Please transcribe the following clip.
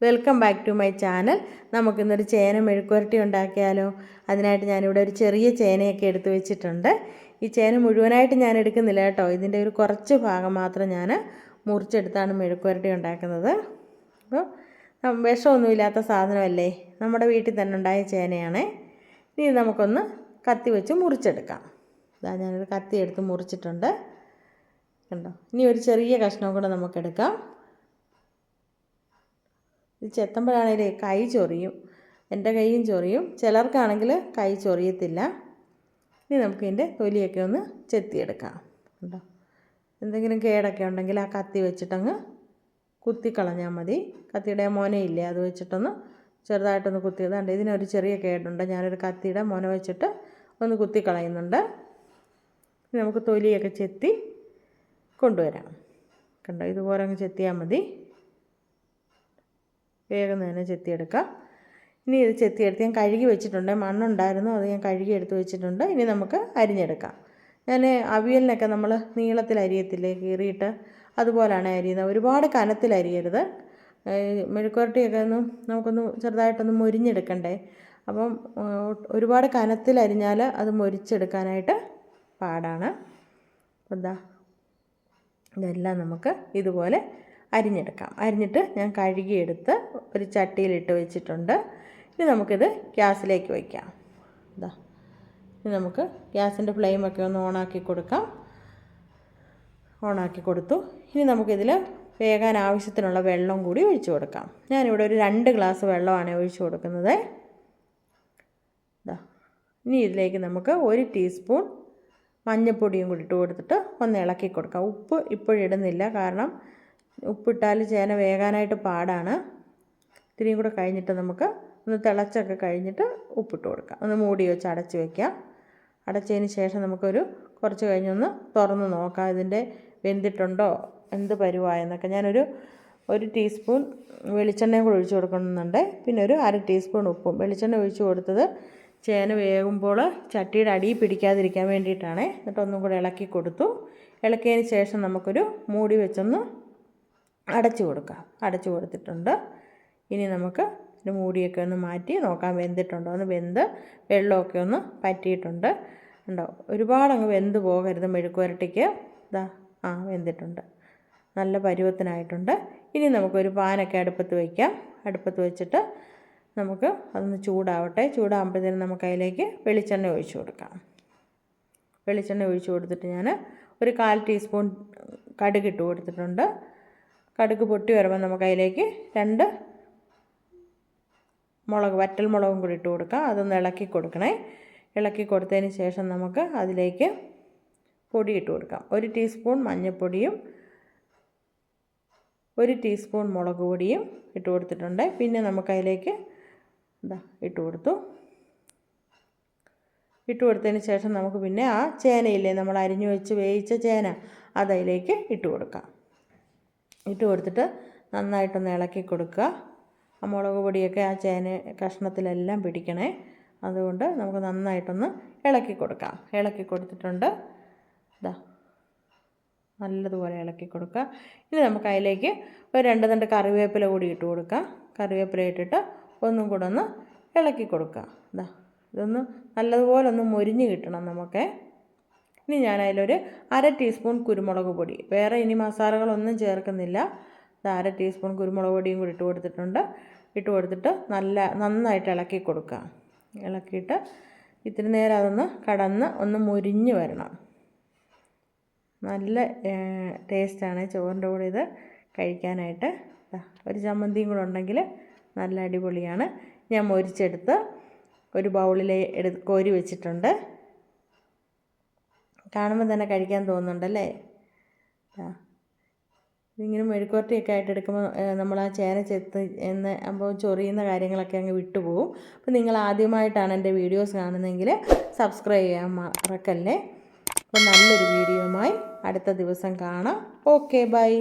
Welcome back to my channel. നമുക്കിന്നൊരു ചേന മെഴുക്കുവരട്ടി ഉണ്ടാക്കിയാലോ. അതിനായിട്ട് ഞാനിവിടെ ഒരു ചെറിയ ചേനയൊക്കെ എടുത്ത് വെച്ചിട്ടുണ്ട്. ഈ ചേന മുഴുവനായിട്ട് ഞാൻ എടുക്കുന്നില്ല കേട്ടോ. ഇതിൻ്റെ ഒരു കുറച്ച് ഭാഗം മാത്രം ഞാൻ മുറിച്ചെടുത്താണ് മെഴുക്കുവരട്ടി ഉണ്ടാക്കുന്നത്. അപ്പോൾ വിഷമൊന്നുമില്ലാത്ത സാധനമല്ലേ, നമ്മുടെ വീട്ടിൽ തന്നെ ഉണ്ടായ ചേനയാണേ. ഇനി നമുക്കൊന്ന് കത്തി വെച്ച് മുറിച്ചെടുക്കാം. ഇതാ ഞാനൊരു കത്തി എടുത്ത് മുറിച്ചിട്ടുണ്ട് കണ്ടോ. ഇനി ഒരു ചെറിയ കഷ്ണം കൂടെ നമുക്കെടുക്കാം. ഇത് ചെത്തുമ്പോഴാണെങ്കിൽ കൈ ചൊറിയും, എൻ്റെ കൈയും ചൊറിയും, ചിലർക്കാണെങ്കിൽ കൈ ചൊറിയത്തില്ല. ഇനി നമുക്കിതിൻ്റെ തൊലിയൊക്കെ ഒന്ന് ചെത്തിയെടുക്കാം കേട്ടോ. എന്തെങ്കിലും കേടൊക്കെ ഉണ്ടെങ്കിൽ ആ കത്തി വെച്ചിട്ടങ്ങ് കുത്തിക്കളഞ്ഞാൽ മതി. കത്തിയുടെ മോനയില്ലേ, അത് വെച്ചിട്ടൊന്ന് ചെറുതായിട്ടൊന്ന് കുത്തിയതുണ്ട്. ഇതിനൊരു ചെറിയ കേടുണ്ട്, ഞാനൊരു കത്തിയുടെ മോന വെച്ചിട്ട് ഒന്ന് കുത്തിക്കളയുന്നുണ്ട്. നമുക്ക് തൊലിയൊക്കെ ചെത്തി കൊണ്ടുവരാം കണ്ടോ. ഇതുപോലെ അങ്ങ് ചെത്തിയാൽ മതി, വേഗം തന്നെ ചെത്തിയെടുക്കാം. ഇനി ഇത് ചെത്തിയെടുത്ത് ഞാൻ കഴുകി വെച്ചിട്ടുണ്ട്, മണ്ണുണ്ടായിരുന്നു, അത് ഞാൻ കഴുകി എടുത്ത് വെച്ചിട്ടുണ്ട്. ഇനി നമുക്ക് അരിഞ്ഞെടുക്കാം. ഞാൻ അവിയലിനൊക്കെ നമ്മൾ നീളത്തിൽ അരിയത്തില്ലേ, കീറിയിട്ട്, അതുപോലെയാണ് അരിയുന്നത്. ഒരുപാട് കനത്തിൽ അരിയരുത്. മെഴുക്കുവരട്ടിയൊക്കെ നമുക്കൊന്ന് ചെറുതായിട്ടൊന്ന് മൊരിഞ്ഞെടുക്കണ്ടേ. അപ്പം ഒരുപാട് കനത്തിൽ അരിഞ്ഞാൽ അത് മൊരിച്ചെടുക്കാനായിട്ട് പാടാണ്. എന്താ ഇതെല്ലാം നമുക്ക് ഇതുപോലെ അരിഞ്ഞെടുക്കാം. അരിഞ്ഞിട്ട് ഞാൻ കഴുകിയെടുത്ത് ഒരു ചട്ടിയിലിട്ട് വെച്ചിട്ടുണ്ട്. ഇനി നമുക്കിത് ഗ്യാസിലേക്ക് വയ്ക്കാം. ഇതാ ഇനി നമുക്ക് ഗ്യാസിൻ്റെ ഫ്ലെയിമൊക്കെ ഒന്ന് ഓണാക്കി കൊടുക്കാം. ഓണാക്കി കൊടുത്തു. ഇനി നമുക്കിതിൽ വേകാൻ ആവശ്യത്തിനുള്ള വെള്ളം കൂടി ഒഴിച്ചു കൊടുക്കാം. ഞാനിവിടെ ഒരു 2 ഗ്ലാസ് വെള്ളമാണ് ഒഴിച്ചു കൊടുക്കുന്നത്. ഇതാ ഇനി ഇതിലേക്ക് നമുക്ക് 1 ടീസ്പൂൺ മഞ്ഞൾപ്പൊടിയും കൂടി ഇട്ട് കൊടുത്തിട്ട് ഒന്ന് ഇളക്കി കൊടുക്കാം. ഉപ്പ് ഇപ്പോഴിടുന്നില്ല, കാരണം ഉപ്പിട്ടാൽ ചേന വേകാനായിട്ട് പാടാണ്. ഇത്തിരിയും കൂടെ കഴിഞ്ഞിട്ട് നമുക്ക് ഒന്ന് തിളച്ചൊക്കെ കഴിഞ്ഞിട്ട് ഉപ്പിട്ട് കൊടുക്കാം. ഒന്ന് മൂടി വെച്ച് അടച്ച് വയ്ക്കാം. അടച്ചതിന് ശേഷം നമുക്കൊരു കുറച്ച് കഴിഞ്ഞൊന്ന് തുറന്ന് നോക്കാം, ഇതിൻ്റെ വെന്തിട്ടുണ്ടോ, എന്ത് പരുവായെന്നൊക്കെ. ഒരു ടീസ്പൂൺ വെളിച്ചെണ്ണയും കൂടെ ഒഴിച്ച് കൊടുക്കുന്നുണ്ട്. പിന്നെ ഒരു 1/2 ടീസ്പൂൺ ഉപ്പും. വെളിച്ചെണ്ണ ഒഴിച്ച് കൊടുത്തത് ചേന വേകുമ്പോൾ ചട്ടിയുടെ അടിയിൽ പിടിക്കാതിരിക്കാൻ വേണ്ടിയിട്ടാണ്. എന്നിട്ടൊന്നും കൂടെ ഇളക്കി കൊടുത്തു. ഇളക്കിയതിന് ശേഷം നമുക്കൊരു മൂടി വെച്ചൊന്ന് അടച്ചു കൊടുക്കാം. അടച്ചു കൊടുത്തിട്ടുണ്ട്. ഇനി നമുക്ക് ഒരു മൂടിയൊക്കെ ഒന്ന് മാറ്റി നോക്കാം വെന്തിട്ടുണ്ടോ എന്ന്. വെന്ത് വെള്ളമൊക്കെ ഒന്ന് പറ്റിയിട്ടുണ്ട് ഉണ്ടോ. ഒരുപാടങ്ങ് വെന്ത് പോകരുത് മെഴുക്കുവരട്ടിക്ക്. ഇതാ വെന്തിട്ടുണ്ട്, നല്ല പരുവത്തിനായിട്ടുണ്ട്. ഇനി നമുക്കൊരു പാനൊക്കെ അടുപ്പത്ത് വയ്ക്കാം. അടുപ്പത്ത് വെച്ചിട്ട് നമുക്ക് അതൊന്ന് ചൂടാവട്ടെ. ചൂടാകുമ്പോഴത്തേനും നമുക്ക് അതിലേക്ക് വെളിച്ചെണ്ണ ഒഴിച്ചു കൊടുക്കാം. വെളിച്ചെണ്ണ ഒഴിച്ചു കൊടുത്തിട്ട് ഞാൻ ഒരു 1/4 ടീസ്പൂൺ കടുക് ഇട്ട് കൊടുത്തിട്ടുണ്ട്. കടുക് പൊട്ടി വരുമ്പോൾ നമുക്ക് അതിലേക്ക് 2 വറ്റൽ മുളകും കൂടി ഇട്ട് കൊടുക്കാം. അതൊന്ന് ഇളക്കി കൊടുക്കണേ. ഇളക്കി കൊടുത്തതിന് ശേഷം നമുക്ക് അതിലേക്ക് പൊടി ഇട്ട് കൊടുക്കാം. 1 ടീസ്പൂൺ മഞ്ഞൾപ്പൊടിയും 1 ടീസ്പൂൺ മുളക് പൊടിയും ഇട്ട് കൊടുത്തിട്ടുണ്ട്. പിന്നെ നമുക്കതിലേക്ക് ഇട്ട് കൊടുത്തതിന് ശേഷം നമുക്ക് പിന്നെ ആ ചേനയില്ലേ, നമ്മൾ അരിഞ്ഞു വെച്ച് വേവിച്ച ചേന, അതതിലേക്ക് ഇട്ട് കൊടുക്കാം. ഇട്ട് കൊടുത്തിട്ട് നന്നായിട്ടൊന്ന് ഇളക്കി കൊടുക്കുക. ആ മുളക് പൊടിയൊക്കെ ആ ചേന കഷ്ണത്തിലെല്ലാം പിടിക്കണേ. അതുകൊണ്ട് നമുക്ക് നന്നായിട്ടൊന്ന് ഇളക്കി കൊടുക്കാം. ഇളക്കി കൊടുത്തിട്ടുണ്ട്. നല്ലതുപോലെ ഇളക്കി കൊടുക്കുക. ഇനി നമുക്ക് അതിലേക്ക് ഒരു 2 തണ്ട് കറിവേപ്പില കൂടി ഇട്ട് കൊടുക്കാം. കറിവേപ്പില ഇട്ടിട്ട് ഒന്നും കൂടെ ഒന്ന് ഇളക്കി കൊടുക്കുക. ഇതൊന്ന് നല്ലതുപോലെ ഒന്ന് മൊരിഞ്ഞ് കിട്ടണം നമുക്ക്. ഇനി ഞാൻ അതിലൊരു 1/2 ടീസ്പൂൺ കുരുമുളക് പൊടി, വേറെ ഇനി മസാലകളൊന്നും ചേർക്കുന്നില്ല. 1/2 ടീസ്പൂൺ കുരുമുളക് പൊടിയും കൂടി ഇട്ട് കൊടുത്തിട്ടുണ്ട്. ഇട്ട് കൊടുത്തിട്ട് നന്നായിട്ട് ഇളക്കി കൊടുക്കുക. ഇളക്കിയിട്ട് ഇത്തിരി നേരം അതൊന്ന് കടന്ന് ഒന്ന് മൊരിഞ്ഞ് വരണം. നല്ല ടേസ്റ്റാണ് ചോറിൻ്റെ കൂടെ ഇത് കഴിക്കാനായിട്ട്. ഒരു ചമ്മന്തിയും കൂടെ ഉണ്ടെങ്കിൽ നല്ല അടിപൊളിയാണ്. ഞാൻ മൊരിച്ചെടുത്ത് ഒരു ബൗളിൽ കോരി വെച്ചിട്ടുണ്ട്. കാണുമ്പോൾ തന്നെ കഴിക്കാൻ തോന്നുന്നുണ്ടല്ലേ. ഇങ്ങനെ മെഴുക്കുവരട്ടിയൊക്കെ ആയിട്ട് എടുക്കുമ്പോൾ നമ്മൾ ആ ചേന അപ്പോൾ ചൊറിയുന്ന കാര്യങ്ങളൊക്കെ അങ്ങ് വിട്ടുപോകും. അപ്പോൾ നിങ്ങൾ ആദ്യമായിട്ടാണ് എൻ്റെ വീഡിയോസ് കാണുന്നതെങ്കിൽ സബ്സ്ക്രൈബ് ചെയ്യാൻ മറക്കല്ലേ. അപ്പോൾ നല്ലൊരു വീഡിയോയുമായി അടുത്ത ദിവസം കാണാം. Okay, by.